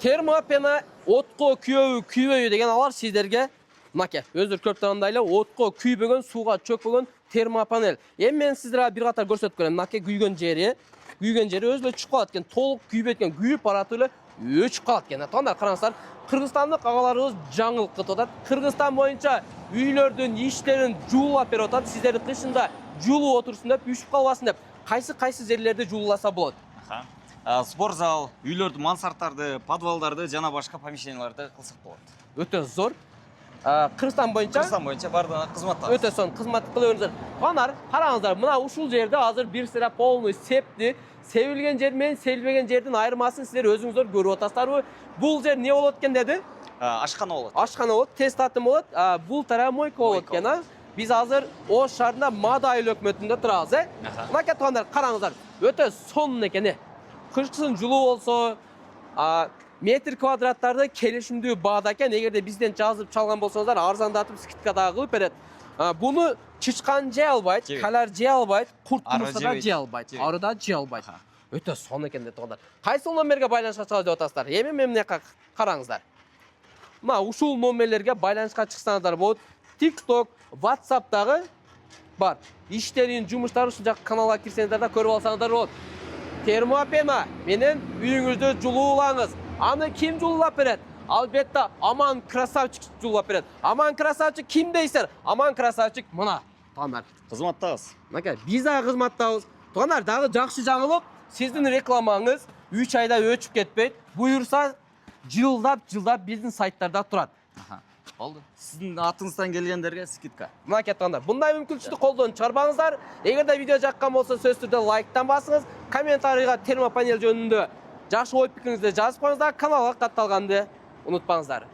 Termopena отко күйбөйү деген алар сиздерге мынакей. Өздөр көп тарандайлы отко күйбөгөн, сууга чөкпөгөн термопанель. Эми мен сиздерге бир катар көрсөтүп берем. Мынакей күйгөн жери өзүлө чыгып калат экен. Толук күйбөйт экен, күйүп барат эле өчүп калат экен. Таңдар караңыздар, Кыргызстандык агаларыбыз жаңылык кылып атат. Кыргызстан боюнча үйлөрдүн иштерин жуулап берип атат. Сиздерди кышында жуулуп отурсун деп, үшүп калбасын деп. Кайсы жерлерди жууласа болот? Спорт зал, үйлөрдү, мансарттарды, подвалдарды жана башка помещенияларды кылсак болот. Өтө зор. Кыргызстан боюнча бардыгына кызматтабыз. Өтө сонун кызмат кылып өрүңүздөр. Канар, караңыздар, мына ушул жерде азыр бир сыра полный септи. Себилген жер менен себилбеген жердин айырмасын сиздер өзүңүздөр көрүп атасыздарбы? Бул жер не болот экен деди? Ашкана болот. Ашкана болот, тест татым болот. Бул тарабы мойка болот экен, а? Биз азыр Ош шаарында Мадай өкмөтүндө турабыз, Мынакей туугандар, караңыздар. Өтө сонун экен, Кышкысын жылуу болсо, метр квадраттарды келишимдүү баада экен. Эгерде бизден жазып чалган болсоңуздар, арзандатып скидка дагы кылып берет. Буну чычкан жей албайт, калар жей албайт, курт мурса да жей албайт, ары да жей албайт. Өтө сонун экен деп туугандар. Кайсы номерге байланышка чыгабыз деп атасыздар? Эми мынакей караңыздар. Мына ушул номерлерге байланышка чыксаңыздар болот. TikTok, WhatsApp'тагы бар. Иштерин, жумуштары ушул жак каналга кирсеңиздер да көрүп алсаңыздар болот. Термопена менен үйүңүздү жуулаңыз. Аны ким жуулап берет? Албетте Аман Красавчик жуулап берет. Аман Красавчик ким дейсиздер? Аман Красавчик мына. Туугандар, Кызматтабыз. Мынакей биз дагы кызматтабыз. Туугандар, дагы жакшы жаңылык, сиздин рекламаңыз 3 айда өчүп кетпейт. Буюрса жылдап биздин сайттарда турат. Болду. Сиздин атыңыздан келгендерге скидка. Мынакей туугандар, мындай мүмкүнчүлүктү колдон чыгарбаңыздар. Эгерде видео жаккан болсо, сөзсүз түрдө лайктан басыңыз. Комментарийга термопанель жөнүндө жакшы ой пикириңизди жазып коюңуздар. Каналга катталганды унутпаңыздар.